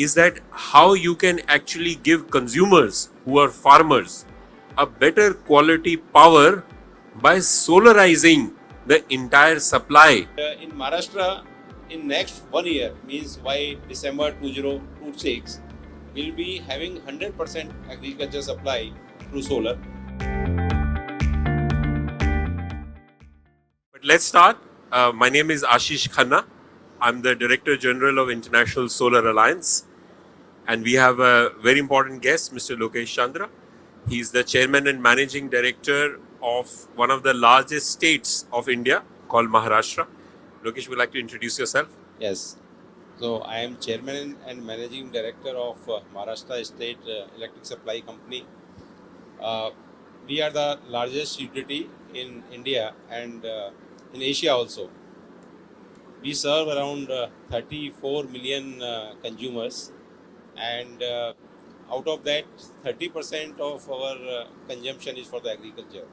is that how you can actually give consumers who are farmers a better quality power by solarizing the entire supply. In Maharashtra, in next 1 year, means by December 2026, we'll be having 100% agriculture supply through solar. But let's start. My name is Ashish Khanna. I'm the Director General of International Solar Alliance. And we have a very important guest, Mr. Lokesh Chandra. He's the Chairman and Managing Director of one of the largest states of India called Maharashtra. Lokesh, would you like to introduce yourself? Yes. So I am Chairman and Managing Director of Maharashtra State Electric Supply Company. We are the largest utility in India and in Asia also. We serve around 34 million consumers, and out of that 30% of our consumption is for the agriculture.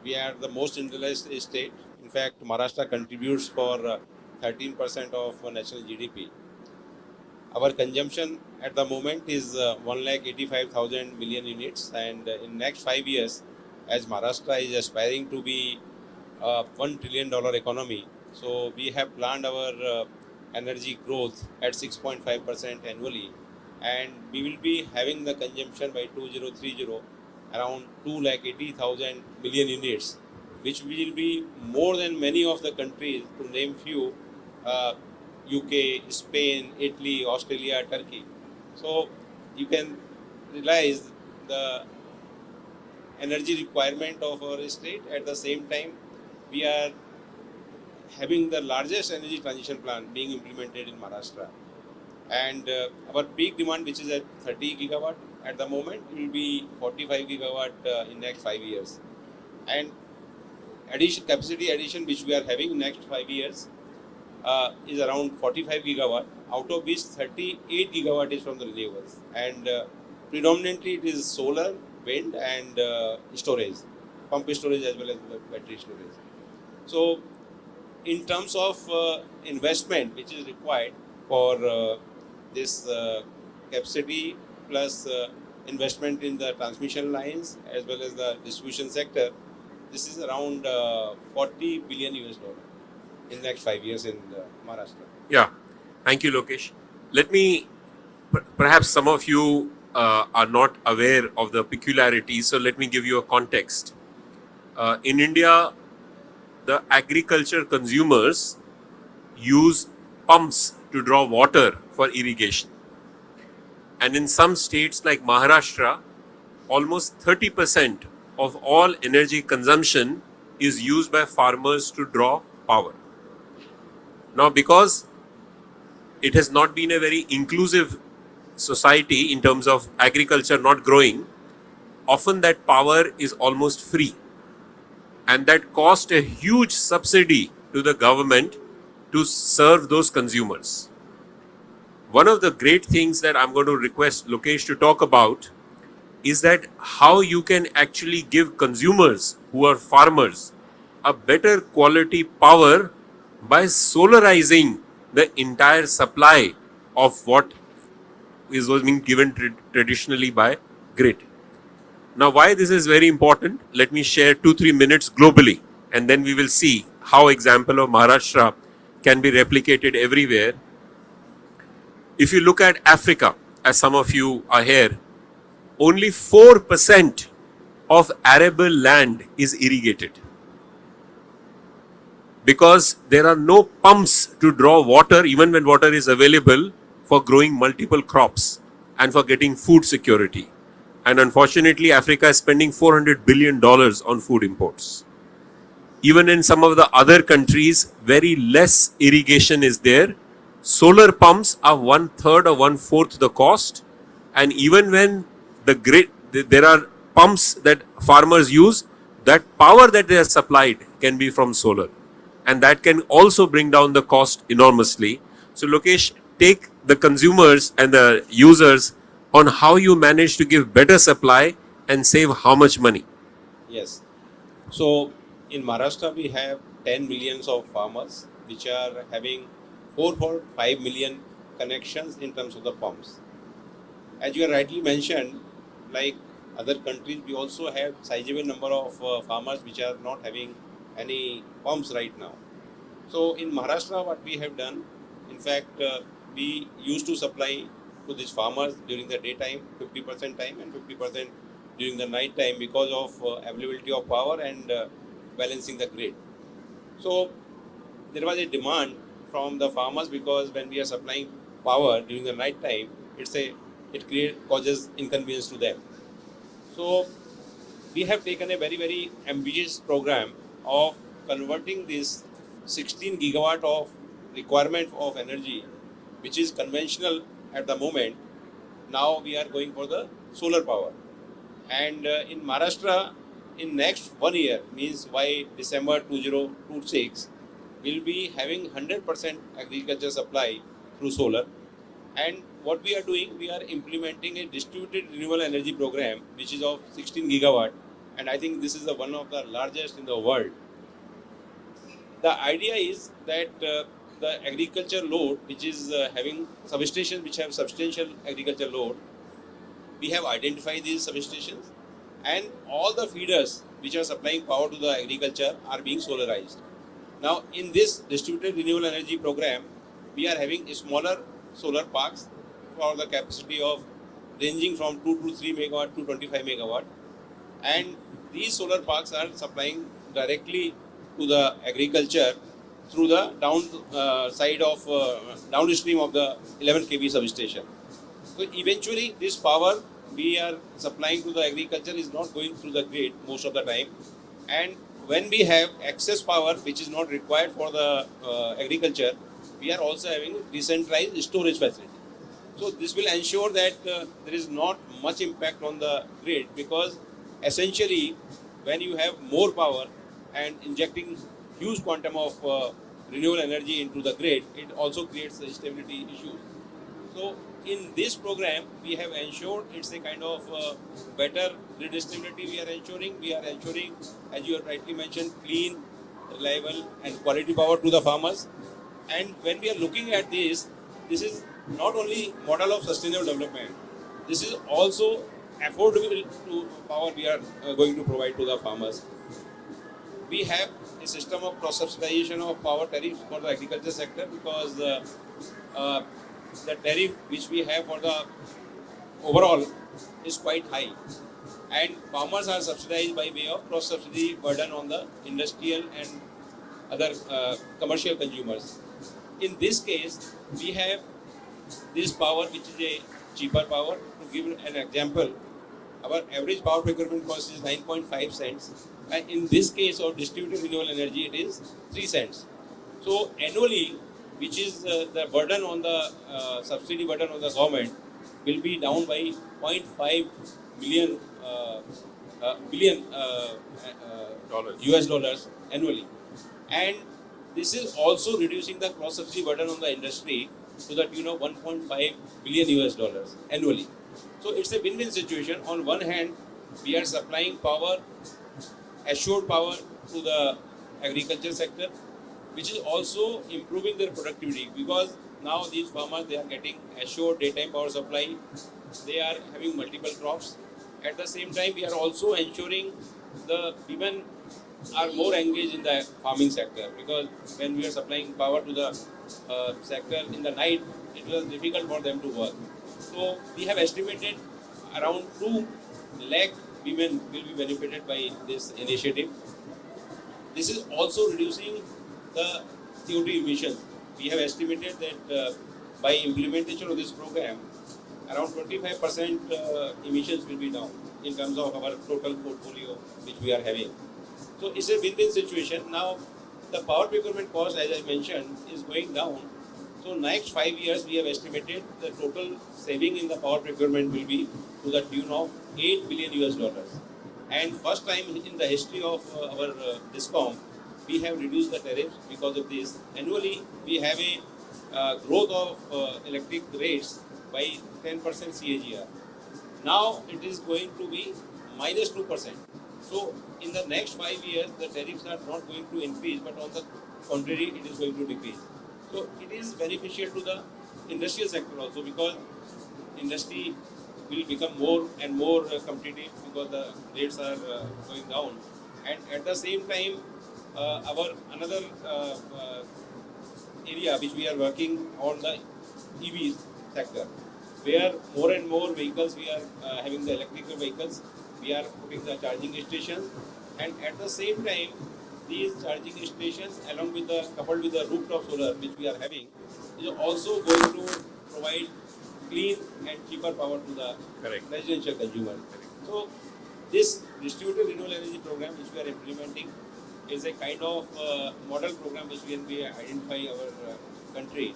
We are the most industrialized state. In fact, Maharashtra contributes for 13% of national GDP. Our consumption at the moment is 1,85,000 million units, and in next 5 years, as Maharashtra is aspiring to be a $1 trillion economy, so we have planned our energy growth at 6.5% annually, and we will be having the consumption by 2030 around 2,80,000 million units, which will be more than many of the countries, to name few, UK, Spain, Italy, Australia, Turkey. So you can realize the energy requirement of our state. At the same time, we are having the largest energy transition plan being implemented in Maharashtra. And our peak demand, which is at 30 gigawatt at the moment, will be 45 gigawatt in next 5 years. And capacity addition, which we are having in next 5 years, is around 45 gigawatt, out of which 38 gigawatt is from the renewables. And predominantly it is solar, wind, and storage, pump storage as well as battery storage. So in terms of investment which is required for this capacity plus investment in the transmission lines as well as the distribution sector, this is around 40 billion US dollar in the next 5 years in Maharashtra. Yeah, thank you, Lokesh. Let me, perhaps some of you are not aware of the peculiarities, so let me give you a context. In India, the agriculture consumers use pumps to draw water for irrigation. And in some states like Maharashtra, almost 30% of all energy consumption is used by farmers to draw power. Now, because it has not been a very inclusive society in terms of agriculture not growing, often that power is almost free. And that cost a huge subsidy to the government to serve those consumers. One of the great things that I'm going to request Lokesh to talk about is that how you can actually give consumers who are farmers a better quality power by solarizing the entire supply of what is being given traditionally by grid. Now, why this is very important, let me share 2-3 minutes globally, and then we will see how example of Maharashtra can be replicated everywhere. If you look at Africa, as some of you are here, only 4% of arable land is irrigated, because there are no pumps to draw water even when water is available for growing multiple crops and for getting food security. And unfortunately, Africa is spending $400 billion on food imports. Even in some of the other countries, very less irrigation is there. Solar pumps are 1/3 or 1/4 the cost. And even when the grid, there are pumps that farmers use, that power that they are supplied can be from solar. And that can also bring down the cost enormously. So Lokesh, take the consumers and the users on how you manage to give better supply and save how much money. Yes. So in Maharashtra, we have 10 millions of farmers which are having 4.5 million connections in terms of the pumps. As you rightly mentioned, like other countries, we also have sizable number of farmers which are not having any pumps right now. So in Maharashtra, what we have done, in fact, we used to supply to these farmers during the daytime, 50% time and 50% during the night time because of availability of power and balancing the grid. So there was a demand from the farmers because when we are supplying power during the night time, it causes inconvenience to them. So we have taken a very ambitious program of converting this 16 gigawatt of requirement of energy, which is conventional at the moment. Now we are going for the solar power, and in Maharashtra, in next 1 year, means by December 2026, we'll be having 100% agriculture supply through solar. And what we are doing, we are implementing a distributed renewable energy program, which is of 16 gigawatt, and I think this is one of the largest in the world. The idea is that the agriculture load, which is having substations which have substantial agriculture load, we have identified these substations, and all the feeders which are supplying power to the agriculture are being solarized. Now, in this distributed renewable energy program, we are having smaller solar parks for the capacity of ranging from 2 to 3 megawatt to 25 megawatt, and these solar parks are supplying directly to the agriculture through the downstream of the 11 kV substation. So eventually, this power we are supplying to the agriculture is not going through the grid most of the time, and when we have excess power which is not required for the agriculture, we are also having decentralized storage facility. So this will ensure that there is not much impact on the grid, because essentially when you have more power and injecting huge quantum of renewable energy into the grid, it also creates stability issues. So in this program, we have ensured it's a kind of better grid stability. We are ensuring, as you have rightly mentioned, clean, reliable, and quality power to the farmers. And when we are looking at this is not only model of sustainable development. This is also affordable to power we are going to provide to the farmers. We have a system of cross-subsidization of power tariffs for the agriculture sector, because uh, the tariff which we have for the overall is quite high, and farmers are subsidized by way of cross-subsidy burden on the industrial and other commercial consumers. In this case, we have this power which is a cheaper power. To give an example, our average power procurement cost is 9.5 cents, and in this case of distributed renewable energy, it is 3 cents. So annually, which is the burden on the subsidy burden on the government, will be down by 0.5 million billion US dollars annually, and this is also reducing the cross subsidy burden on the industry to the tune of 1.5 billion US dollars annually. So it's a win-win situation. On one hand, we are supplying power, assured power to the agriculture sector, which is also improving their productivity, because now these farmers, they are getting assured daytime power supply, they are having multiple crops. At the same time, we are also ensuring the women are more engaged in the farming sector, because when we are supplying power to the sector in the night, it was difficult for them to work. So we have estimated around 2 lakh women will be benefited by this initiative. This is also reducing the CO2 emissions. We have estimated that by implementation of this program, around 25% emissions will be down in terms of our total portfolio which we are having. So it's a win-win situation. Now, the power procurement cost, as I mentioned, is going down. So next 5 years, we have estimated the total saving in the power procurement will be to the tune of 8 billion US dollars. And first time in the history of our DISCOM, we have reduced the tariffs because of this. Annually, we have a growth of electric rates by 10% CAGR. Now it is going to be minus 2%. So in the next 5 years, the tariffs are not going to increase, but on the contrary, it is going to decrease. So it is beneficial to the industrial sector also, because industry will become more and more competitive because the rates are going down, and at the same time our another area which we are working on the EV sector, where more and more vehicles we are having the electrical vehicles, we are putting the charging stations, and at the same time these charging stations along with the coupled with the rooftop solar which we are having is also going to provide clean and cheaper power to the Correct. residential consumer. So this distributed renewable energy program which we are implementing is a kind of model program which we identify our country,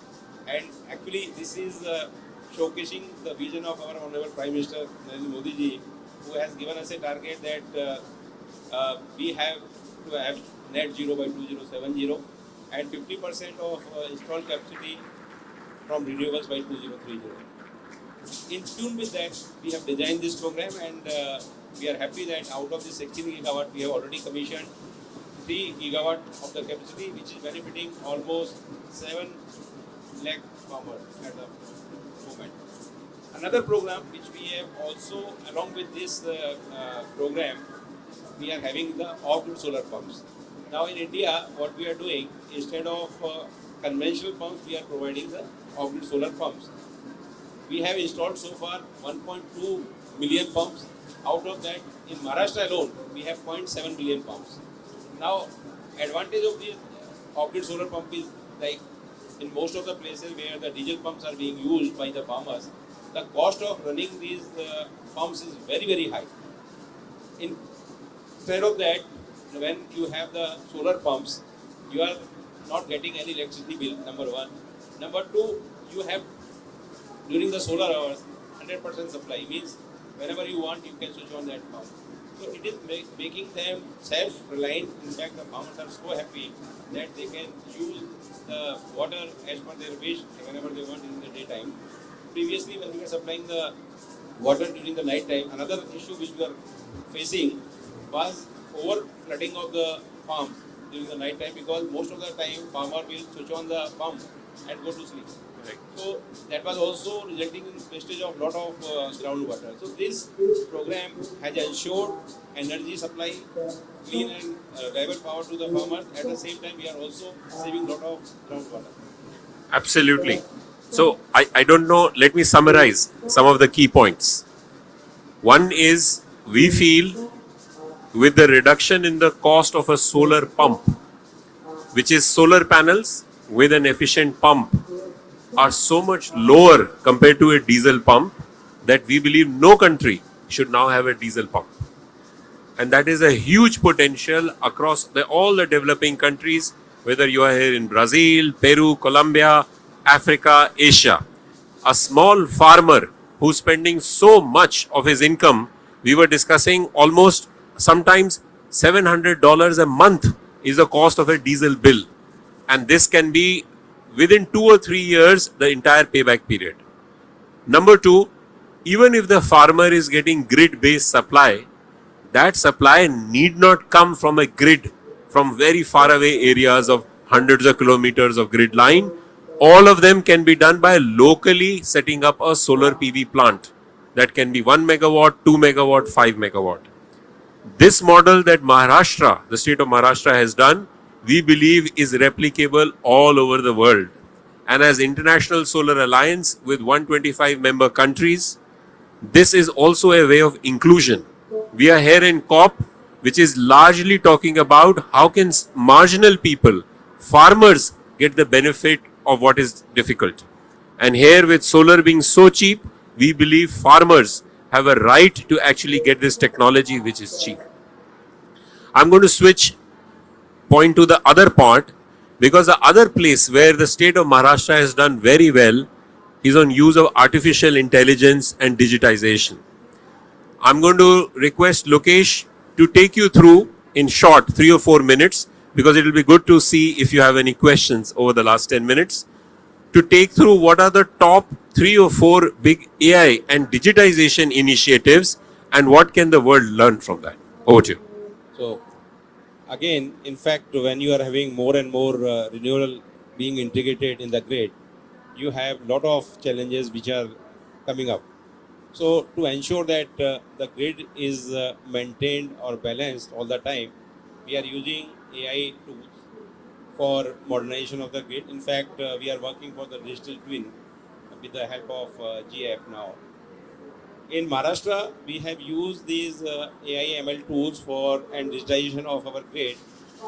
and actually this is showcasing the vision of our honorable Prime Minister Narendra Modi ji, who has given us a target that we have to have net zero by 2070 and 50% of installed capacity from renewables by 2030. In tune with that, we have designed this program, and we are happy that out of the 16 gigawatt, we have already commissioned 3 gigawatt of the capacity, which is benefiting almost 7 lakh farmers at the moment. Another program which we have also, along with this program, we are having the off-grid solar pumps. Now in India, what we are doing, instead of conventional pumps, we are providing the off-grid solar pumps. We have installed so far 1.2 million pumps. Out of that, in Maharashtra alone, we have 0.7 million pumps. Now, advantage of the off-grid solar pump is like in most of the places where the diesel pumps are being used by the farmers, the cost of running these pumps is very, very high. Instead of that, when you have the solar pumps, you are not getting any electricity bill, number one. Number two, you have during the solar hours 100% supply, means whenever you want you can switch on that pump. So it is making them self-reliant. In fact, the farmers are so happy that they can use the water as per their wish whenever they want in the daytime. Previously, when we were supplying the water during the night time, another issue which we are facing was over flooding of the farm during the night time, because most of the time farmer will switch on the pump and go to sleep. Right. So that was also resulting in wastage of lot of groundwater. So this program has ensured energy supply, clean and reliable power to the farmers. At the same time, we are also saving lot of groundwater. Absolutely. So I don't know. Let me summarize some of the key points. One is we feel with the reduction in the cost of a solar pump, which is solar panels with an efficient pump, are so much lower compared to a diesel pump that we believe no country should now have a diesel pump. And that is a huge potential across all the developing countries, whether you are here in Brazil, Peru, Colombia, Africa, Asia. A small farmer who's spending so much of his income, we were discussing almost sometimes $700 a month is the cost of a diesel bill. And this can be within 2 or 3 years, the entire payback period. Number two, even if the farmer is getting grid-based supply, that supply need not come from a grid from very far away areas of hundreds of kilometers of grid line. All of them can be done by locally setting up a solar PV plant that can be 1 megawatt, 2 megawatt, 5 megawatt. This model that Maharashtra, the state of Maharashtra has done, we believe is replicable all over the world. And as International Solar Alliance with 125 member countries, this is also a way of inclusion. We are here in COP, which is largely talking about how can marginal people, farmers, get the benefit of what is difficult. And here with solar being so cheap, we believe farmers have a right to actually get this technology which is cheap. I'm going to switch point to the other part, because the other place where the state of Maharashtra has done very well is on use of artificial intelligence and digitization. I'm going to request Lokesh to take you through in short 3 or 4 minutes, because it will be good to see if you have any questions over the last 10 minutes, to take through what are the top 3 or 4 big AI and digitization initiatives and what can the world learn from that. Over to you. So again, in fact, when you are having more and more renewable being integrated in the grid, you have lot of challenges which are coming up. So to ensure that the grid is maintained or balanced all the time, we are using AI tools for modernization of the grid. In fact, we are working for the digital twin with the help of GF now. In Maharashtra, we have used these AI ML tools for and digitization of our grid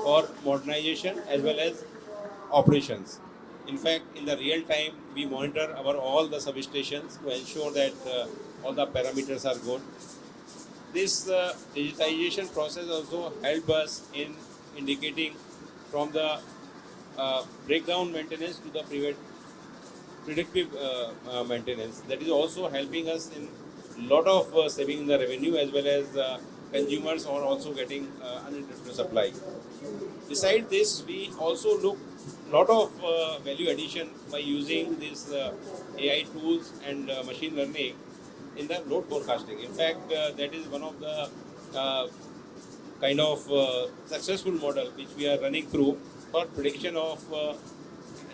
for modernization as well as operations. In fact, in the real time, we monitor our all the substations to ensure that all the parameters are good. This digitization process also help us in indicating from the breakdown maintenance to the predictive maintenance. That is also helping us in lot of saving the revenue as well as consumers are also getting uninterrupted supply. Besides this, we also look lot of value addition by using these AI tools and machine learning in the load forecasting. In fact, that is one of the uh, kind of successful model which we are running through for prediction of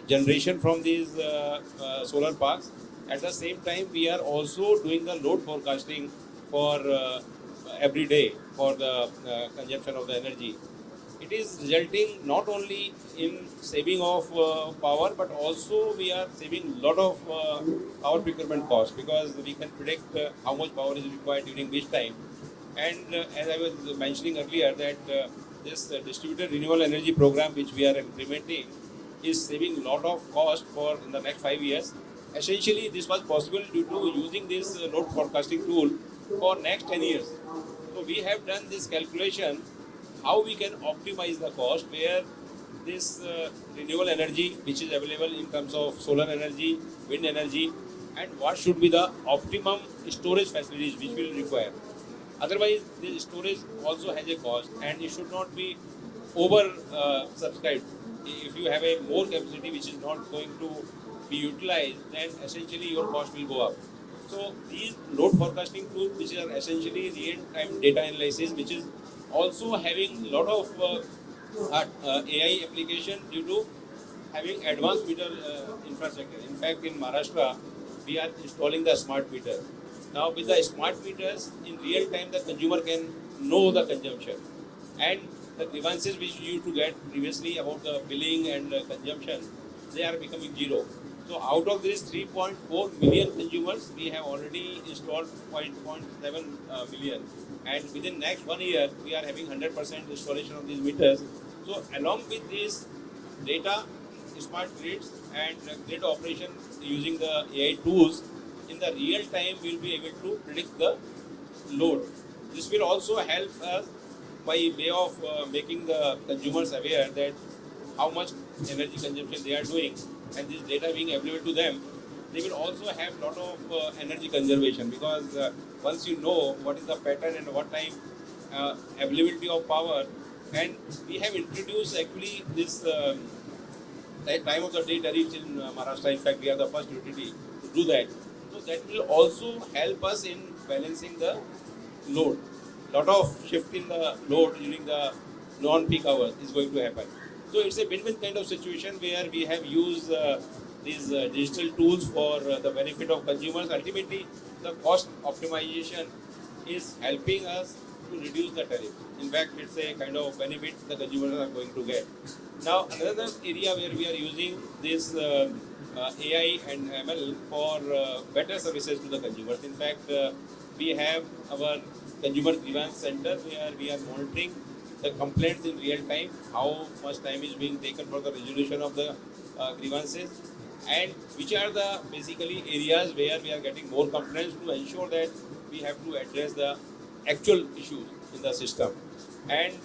generation from these solar parks. At the same time, we are also doing the load forecasting for every day for the consumption of the energy. It is resulting not only in saving of power, but also we are saving lot of power procurement cost because we can predict how much power is required during which time. And as I was mentioning earlier, that this distributed renewable energy program which we are implementing is saving a lot of cost for in the next 5 years. Essentially, this was possible due to using this load forecasting tool for next 10 years. So we have done this calculation how we can optimize the cost where this renewable energy which is available in terms of solar energy, wind energy, and what should be the optimum storage facilities which will require. Otherwise, the storage also has a cost and it should not be over subscribed. If you have a more capacity which is not going to be utilized, then essentially your cost will go up. So these load forecasting tools, which are essentially real-time data analysis, which is also having a lot of AI application due to having advanced meter infrastructure. In fact, in Maharashtra, we are installing the smart meter. Now, with the smart meters, in real time, the consumer can know the consumption. And the grievances which you used to get previously about the billing and consumption, they are becoming zero. So, out of these 3.4 million consumers, we have already installed 0.7 million. And within next 1 year, we are having 100% installation of these meters. So, along with this data, smart grids, and grid operation using the AI tools, in the real time we'll be able to predict the load. This will also help us by way of making the consumers aware that how much energy consumption they are doing, and this data being available to them, they will also have lot of energy conservation because once you know what is the pattern and what time availability of power, and we have introduced actually this time of the day tariffs in Maharashtra. In fact, we are the first utility to do that. So that will also help us in balancing the load. Lot of shift in the load during the non-peak hours is going to happen. So it's a win-win kind of situation where we have used these digital tools for the benefit of consumers. Ultimately, the cost optimization is helping us to reduce the tariff. In fact, it's a kind of benefit the consumers are going to get. Now, another area where we are using this AI and ML for better services to the consumers. In fact, we have our consumer grievance center where we are monitoring the complaints in real time, how much time is being taken for the resolution of the grievances, and which are the basically areas where we are getting more complaints to ensure that we have to address the actual issues in the system. And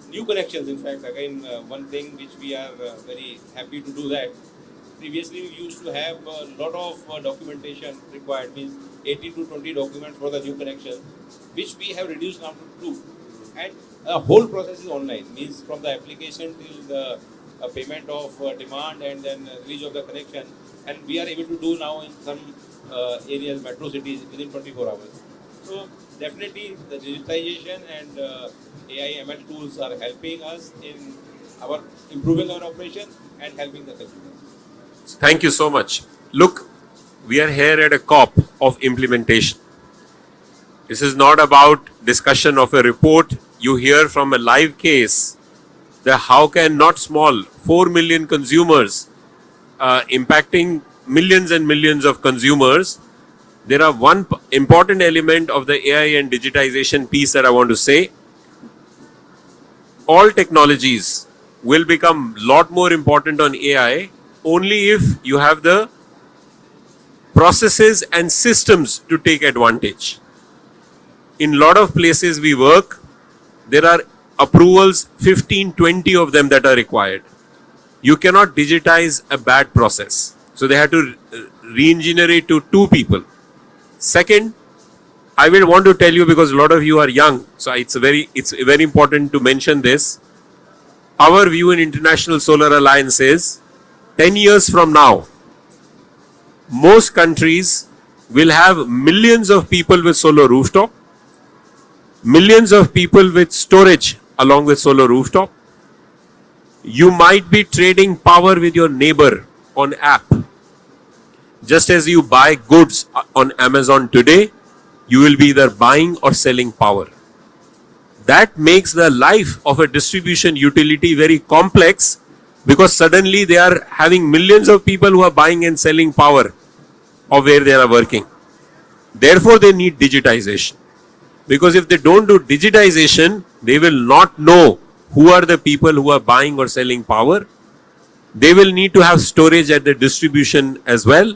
new connections, in fact, again, one thing which we are very happy to do that. Previously, we used to have a lot of documentation required, means 18 to 20 documents for the new connection, which we have reduced now to 2. And the whole process is online, means from the application till the payment of demand and then release of the connection. And we are able to do now in some areas, metro cities, within 24 hours. So definitely the digitization and AI ML tools are helping us in our improving our operation and helping the consumer. Thank you so much. Look, we are here at a COP of implementation. This is not about discussion of a report. You hear from a live case that how can not small 4 million consumers impacting millions and millions of consumers. There are one important element of the AI and digitization piece that I want to say. All technologies will become lot more important on AI only if you have the processes and systems to take advantage. In lot of places we work, there are approvals, 15, 20 of them that are required. You cannot digitize a bad process. So they have to re-engineer it to 2 people. Second, I will want to tell you because a lot of you are young, so it's very important to mention this. Our view in International Solar Alliance is 10 years from now, most countries will have millions of people with solar rooftop, millions of people with storage along with solar rooftop. You might be trading power with your neighbor on app. Just as you buy goods on Amazon today, you will be either buying or selling power. That makes the life of a distribution utility very complex because suddenly they are having millions of people who are buying and selling power of where they are working. Therefore, they need digitization. Because if they don't do digitization, they will not know who are the people who are buying or selling power. They will need to have storage at the distribution as well.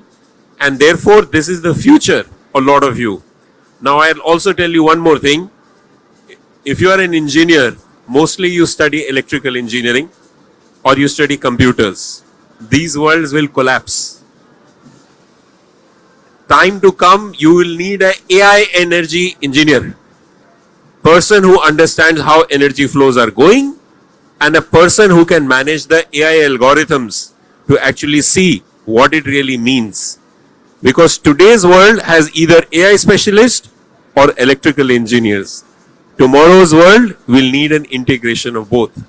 And therefore, this is the future for a lot of you. Now, I'll also tell you one more thing. If you are an engineer, mostly you study electrical engineering or you study computers. These worlds will collapse. Time to come, you will need an AI energy engineer. Person who understands how energy flows are going and a person who can manage the AI algorithms to actually see what it really means. Because today's world has either AI specialists or electrical engineers. Tomorrow's world will need an integration of both.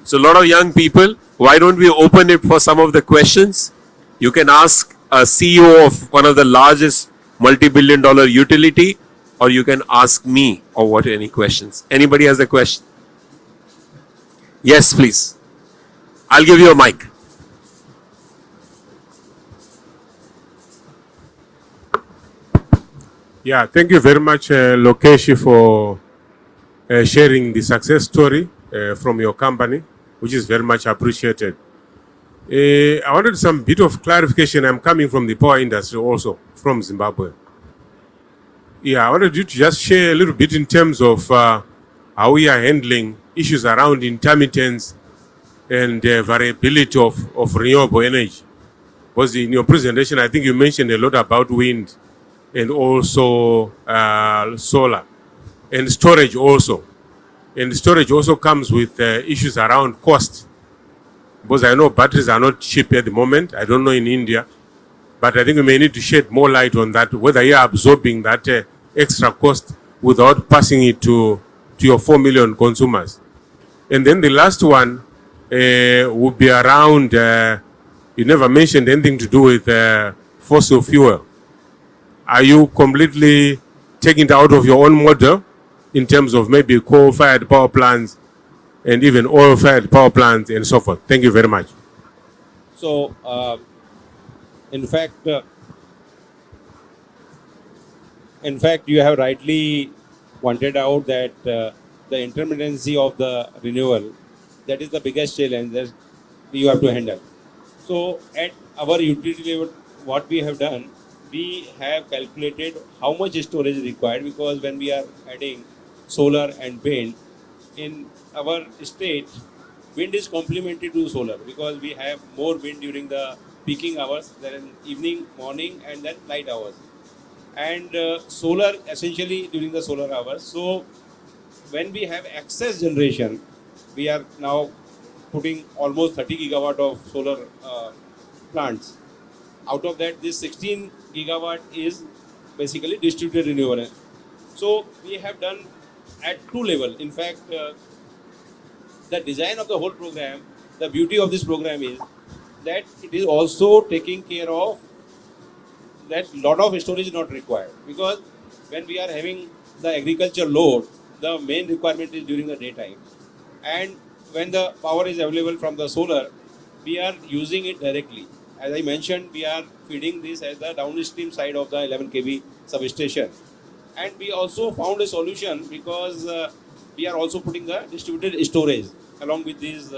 So a lot of young people, why don't we open it for some of the questions? You can ask a CEO of one of the largest multi-billion dollar utility, or you can ask me or what any questions. Anybody has a question? Yes, please. I'll give you a mic. Yeah, thank you very much, Lokesh, for sharing the success story from your company, which is very much appreciated. I wanted some bit of clarification. I'm coming from the power industry also, from Zimbabwe. Yeah, I wanted you to just share a little bit in terms of how we are handling issues around intermittence and variability of renewable energy. Because in your presentation, I think you mentioned a lot about wind and also solar and storage also. And storage also comes with issues around cost. Because I know batteries are not cheap at the moment. I don't know in India. But I think we may need to shed more light on that, whether you are absorbing that extra cost without passing it to your 4 million consumers. And then the last one would be around, you never mentioned anything to do with fossil fuel. Are you completely taking it out of your own model in terms of maybe coal-fired power plants and even oil-fired power plants and so forth? Thank you very much. So, in fact, you have rightly pointed out that the intermittency of the renewal, that is the biggest challenge that you have to handle. So, at our utility level, what we have done, we have calculated how much storage is required, because when we are adding solar and wind in our state, wind is complementary to solar because we have more wind during the peaking hours than evening, morning, and then night hours, and solar essentially during the solar hours. So when we have excess generation, we are now putting almost 30 gigawatt of solar plants. Out of that, this 16 gigawatt is basically distributed renewable. So we have done at 2 level. In fact, the design of the whole program, the beauty of this program is that it is also taking care of that lot of storage is not required, because when we are having the agriculture load, the main requirement is during the daytime, and when the power is available from the solar, we are using it directly. As I mentioned, we are feeding this as the downstream side of the 11 kV substation, and we also found a solution because we are also putting the distributed storage along with these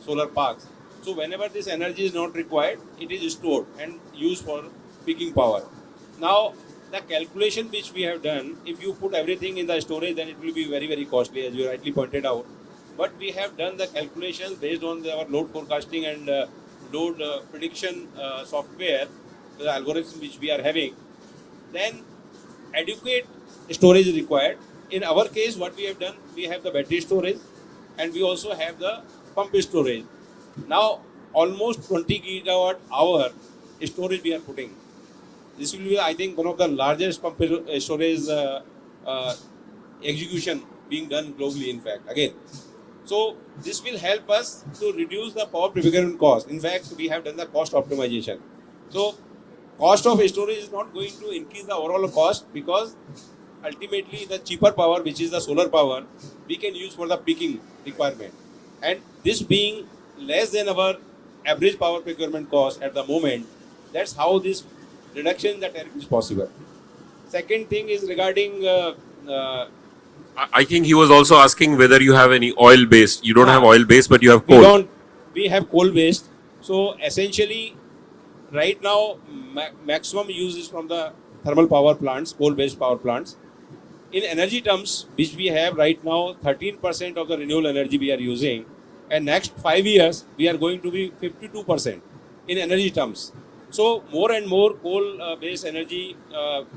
solar parks. So whenever this energy is not required, it is stored and used for peaking power. Now, the calculation which we have done, if you put everything in the storage, then it will be very, very costly, as you rightly pointed out. But we have done the calculations based on our load forecasting and load prediction software, the algorithm which we are having. Then adequate storage is required. In our case, what we have done, we have the battery storage and we also have the pump storage. Now, almost 20 gigawatt hour storage we are putting. This will be, I think, one of the largest pump storage execution being done globally, in fact, again. So, this will help us to reduce the power procurement cost. In fact, we have done the cost optimization. So, cost of storage is not going to increase the overall cost, because ultimately the cheaper power, which is the solar power, we can use for the peaking requirement. And this being less than our average power procurement cost at the moment, that's how this reduction in the tariff is possible. Second thing is regarding I think he was also asking whether you have any oil based. You don't have oil based, but you have we coal. don't we have coal based. So essentially, right now maximum use is from the thermal power plants, coal based power plants. In energy terms, which we have right now, 13% of the renewable energy we are using, and next 5 years we are going to be 52% in energy terms. So more and more coal based energy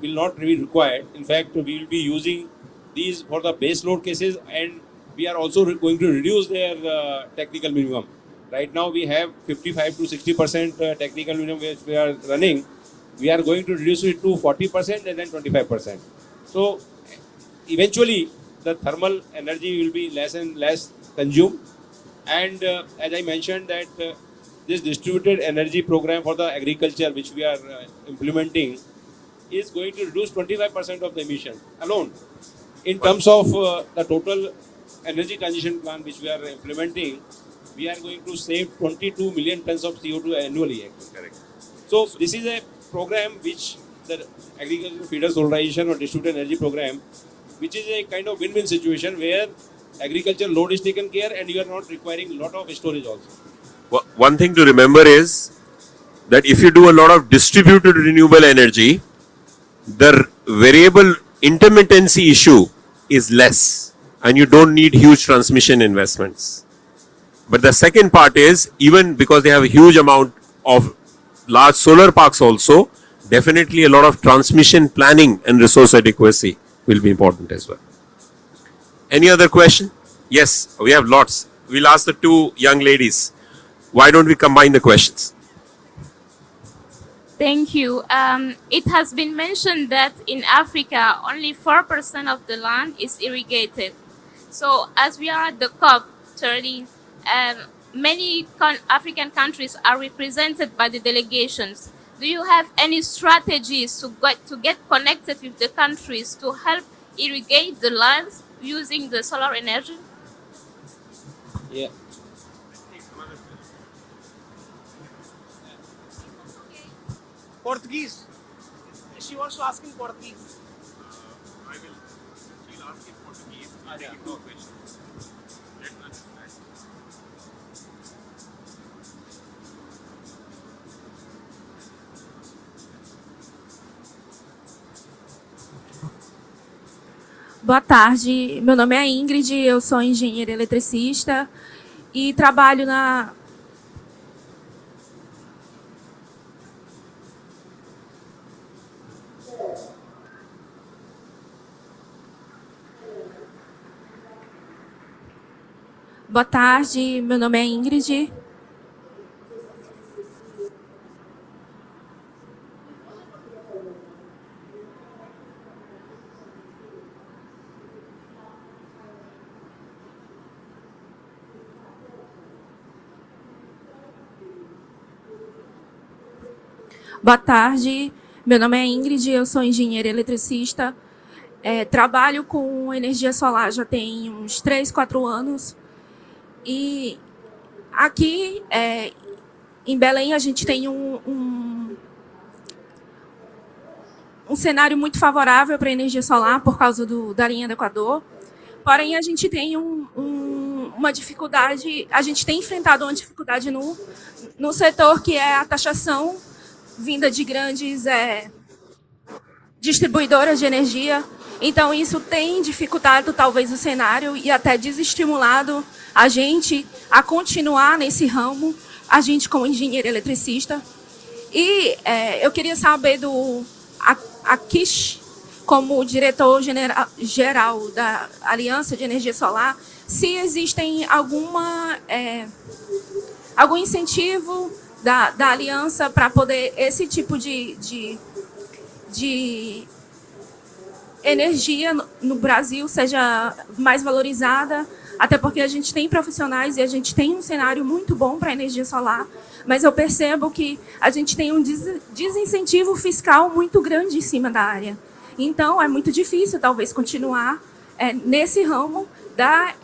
will not be required. In fact, we will be using these for the base load cases, and we are also going to reduce their technical minimum. Right now we have 55 to 60% technical minimum which we are running. We are going to reduce it to 40% and then 25%. So eventually the thermal energy will be less and less consumed. And as I mentioned that this distributed energy program for the agriculture which we are implementing is going to reduce 25% of the emission alone. In terms of the total energy transition plan which we are implementing, we are going to save 22 million tons of CO2 annually. Correct. So this is a program which the agricultural feeder solarization or distributed energy program, which is a kind of win-win situation where agriculture load is taken care and you are not requiring a lot of storage also. One thing to remember is that if you do a lot of distributed renewable energy, the variable intermittency issue is less and you don't need huge transmission investments. But the second part is, even because they have a huge amount of large solar parks also, definitely a lot of transmission planning and resource adequacy will be important as well. Any other question? Yes, we have lots. We'll ask the two young ladies. Why don't we combine the questions? Thank you. It has been mentioned that in Africa, only 4% of the land is irrigated. So, as we are at the COP30, many African countries are represented by the delegations. Do you have any strategies to get connected with the countries to help irrigate the lands using the solar energy? Yeah. Portuguese. She was asking Portuguese. She'll ask in Portuguese. Boa tarde, meu nome é Ingrid, eu sou engenheira eletricista e trabalho na. Boa tarde, meu nome é Ingrid. Boa tarde, Meu nome é Ingrid, eu sou engenheira eletricista. Trabalho com energia solar já tem uns 3, 4 anos. E aqui em Belém a gente tem um cenário muito favorável para a energia solar por causa da linha do Equador. Porém, a gente tem uma dificuldade, a gente tem enfrentado uma dificuldade no setor que é a taxação vinda de grandes distribuidoras de energia. Então, isso tem dificultado talvez o cenário e até desestimulado a gente a continuar nesse ramo, a gente como engenheiro eletricista. E eu queria saber do Akish, como diretor-geral da Aliança de Energia Solar, se existem algum incentivo da aliança para poder esse tipo de energia no Brasil seja mais valorizada, até porque a gente tem profissionais e a gente tem um cenário muito bom para a energia solar, mas eu percebo que a gente tem um desincentivo fiscal muito grande em cima da área. Então, é muito difícil, talvez, continuar nesse ramo da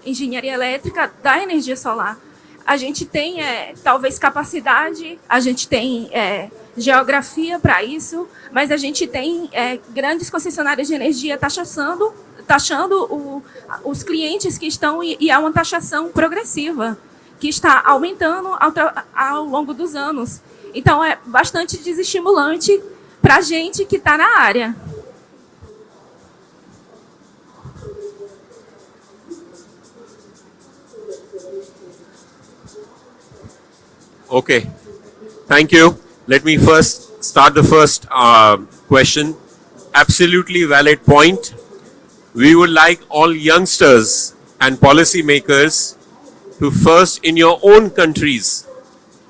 engenharia elétrica, da energia solar. A gente tem, talvez, capacidade, a gente tem geografia para isso, mas a gente tem grandes concessionárias de energia taxando os clientes que estão, e há uma taxação progressiva, que está aumentando ao longo dos anos. Então, é bastante desestimulante para a gente que está na área. Okay, thank you. Let me first start the first question. Absolutely valid point. We would like all youngsters and policymakers to first, in your own countries,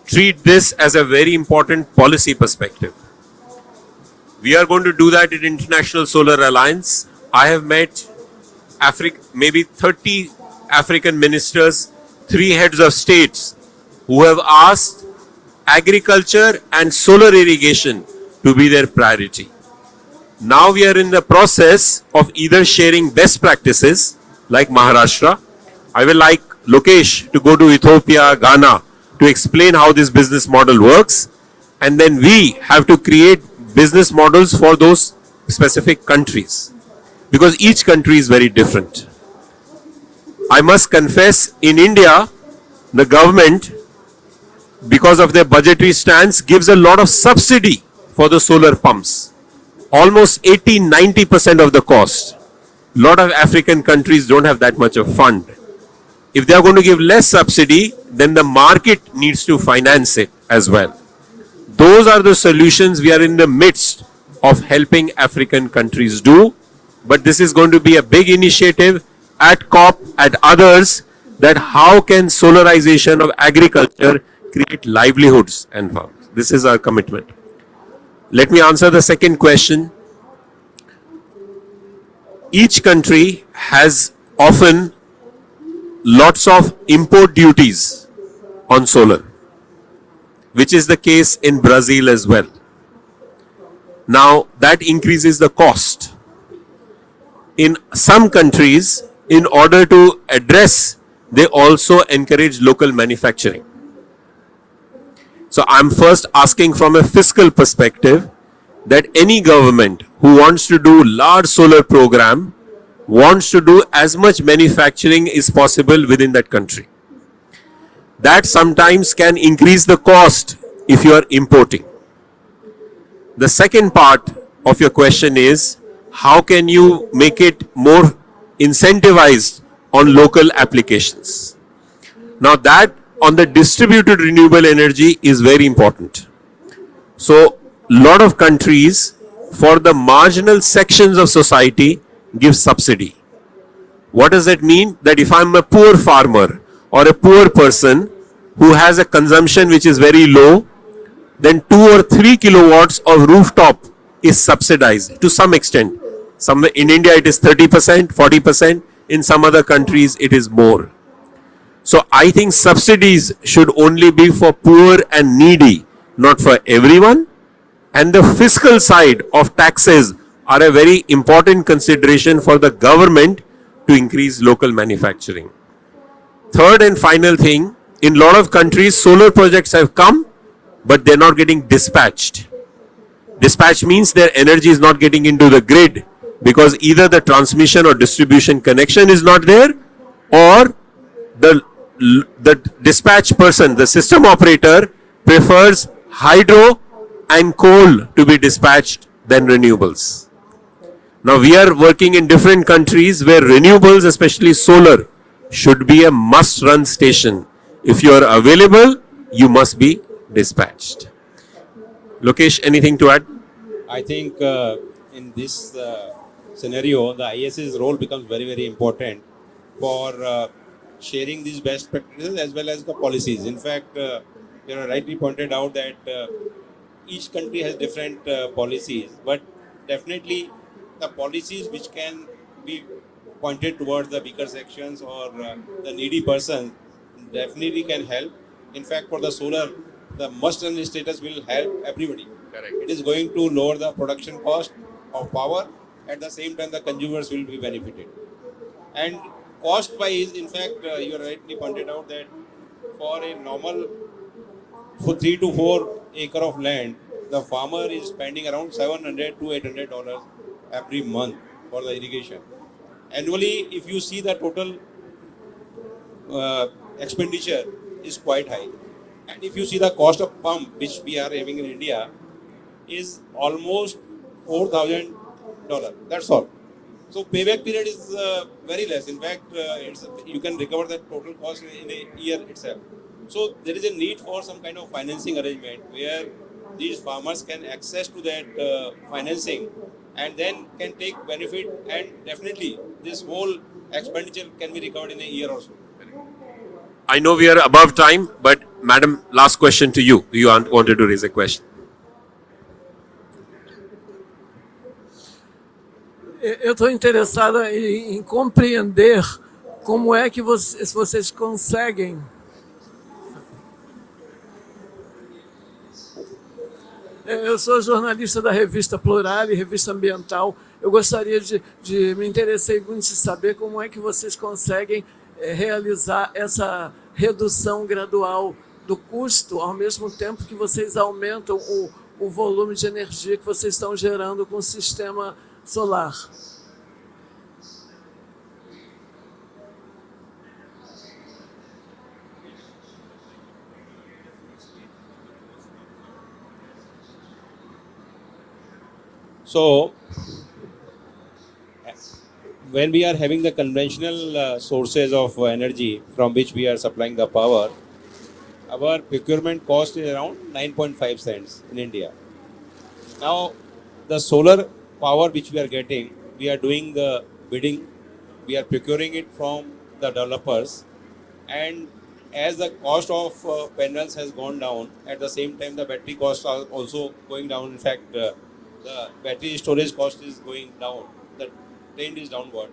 treat this as a very important policy perspective. We are going to do that in International Solar Alliance. I have met maybe 30 African ministers, 3 heads of states who have asked agriculture and solar irrigation to be their priority. Now we are in the process of either sharing best practices like Maharashtra. I will like Lokesh to go to Ethiopia, Ghana to explain how this business model works, and then we have to create business models for those specific countries because each country is very different. I must confess, in India, the government, because of their budgetary stance, gives a lot of subsidy for the solar pumps. Almost 80-90% of the cost. A lot of African countries don't have that much of fund. If they are going to give less subsidy, then the market needs to finance it as well. Those are the solutions we are in the midst of helping African countries do. But this is going to be a big initiative at COP, at others, that how can solarization of agriculture create livelihoods and farms. This is our commitment. Let me answer the second question. Each country has often lots of import duties on solar, which is the case in Brazil as well. Now, that increases the cost. In some countries, in order to address, they also encourage local manufacturing. So I'm first asking from a fiscal perspective that any government who wants to do large solar program wants to do as much manufacturing is possible within that country. That sometimes can increase the cost if you are importing. The second part of your question is how can you make it more incentivized on local applications? Now that on the distributed renewable energy is very important. So, lot of countries for the marginal sections of society give subsidy. What does that mean? That if I'm a poor farmer or a poor person who has a consumption which is very low, then 2 or 3 kilowatts of rooftop is subsidized to some extent. Somewhere in India it is 30%, 40%. In some other countries it is more. So I think subsidies should only be for poor and needy, not for everyone. and the fiscal side of taxes are a very important consideration for the government to increase local manufacturing. Third and final thing, in a lot of countries, solar projects have come, but they're not getting dispatched. Dispatch means their energy is not getting into the grid because either the transmission or distribution connection is not there, or the dispatch person, the system operator, prefers hydro and coal to be dispatched than renewables. Now we are working in different countries where renewables, especially solar, should be a must-run station. If you are available, you must be dispatched. Lokesh, anything to add? I think in this scenario, the IS's role becomes very, very important for sharing these best practices as well as the policies. In fact, you know, rightly pointed out that each country has different policies, but definitely the policies which can be pointed towards the weaker sections or the needy person definitely can help. In fact, for the solar, the must-run status will help everybody. Correct. It is going to lower the production cost of power. At the same time, the consumers will be benefited. And cost-wise, in fact, you rightly pointed out that for a normal, for 3 to 4 acre of land, the farmer is spending around $700 to $800 every month for the irrigation. Annually, if you see the total expenditure is quite high. And if you see the cost of pump, which we are having in India, is almost $4,000. That's all. So payback period is very less. In fact, you can recover that total cost in a year itself. So there is a need for some kind of financing arrangement where these farmers can access to that financing and then can take benefit, and definitely this whole expenditure can be recovered in a year or so. I know we are above time, but madam, last question to you. You wanted to raise a question. Eu estou interessada em compreender como é que vocês conseguem Eu sou jornalista da revista Plural e revista Ambiental. Eu gostaria me interessei muito de saber como é que vocês conseguem realizar essa redução gradual do custo, ao mesmo tempo que vocês aumentam o volume de energia que vocês estão gerando com o sistema solar. So, when we are having the conventional sources of energy from which we are supplying the power, our procurement cost is around 9.5 cents in India. Now, the solar power which we are getting, we are doing the bidding, we are procuring it from the developers, and as the cost of panels has gone down, at the same time the battery costs are also going down. In fact, the battery storage cost is going down. The trend is downward.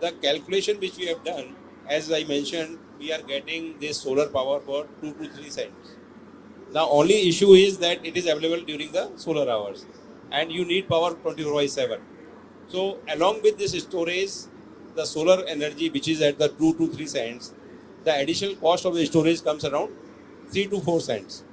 The calculation which we have done, as I mentioned, we are getting this solar power for 2 to 3 cents. The only issue is that it is available during the solar hours, and you need power 24/7. So along with this storage, the solar energy which is at the 2 to 3 cents, the additional cost of the storage comes around 3 to 4 cents.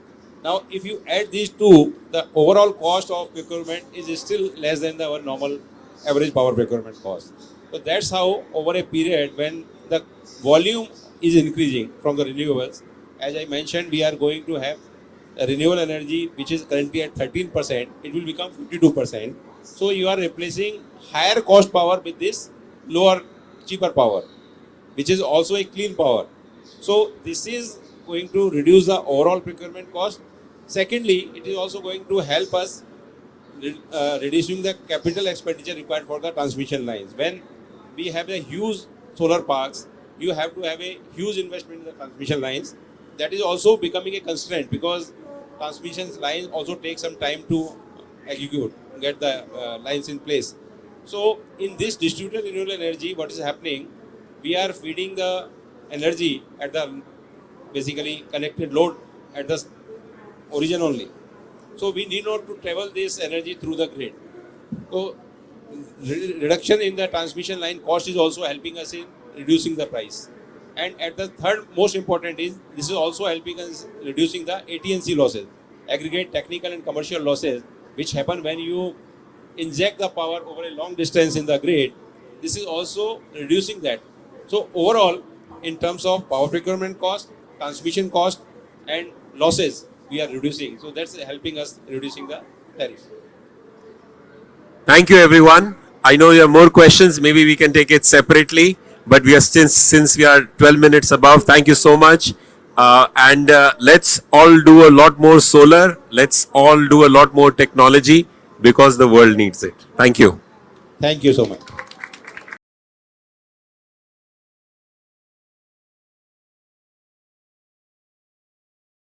Now, if you add these two, the overall cost of procurement is still less than our normal average power procurement cost. So that's how, over a period, when the volume is increasing from the renewables, as I mentioned, we are going to have a renewable energy which is currently at 13%, it will become 52%. So you are replacing higher cost power with this lower, cheaper power, which is also a clean power. So this is going to reduce the overall procurement cost. Secondly, it is also going to help us reducing the capital expenditure required for the transmission lines. When we have a huge solar parks, you have to have a huge investment in the transmission lines. That is also becoming a constraint because transmission lines also take some time to execute, get the lines in place. So in this distributed renewable energy, what is happening, we are feeding the energy at the basically connected load at the origin only. So we need not to travel this energy through the grid. So reduction in the transmission line cost is also helping us in reducing the price. And at the third most important is this is also helping us reducing the AT&C losses, aggregate technical and commercial losses, which happen when you inject the power over a long distance in the grid. This is also reducing that. So overall, in terms of power procurement cost, transmission cost, and losses, we are reducing. So that's helping us reducing the tariff. Thank you, everyone. I know you have more questions. Maybe we can take it separately. But we are since we are 12 minutes above. Thank you so much. And let's all do a lot more solar. Let's all do a lot more technology because the world needs it. Thank you. Thank you so much.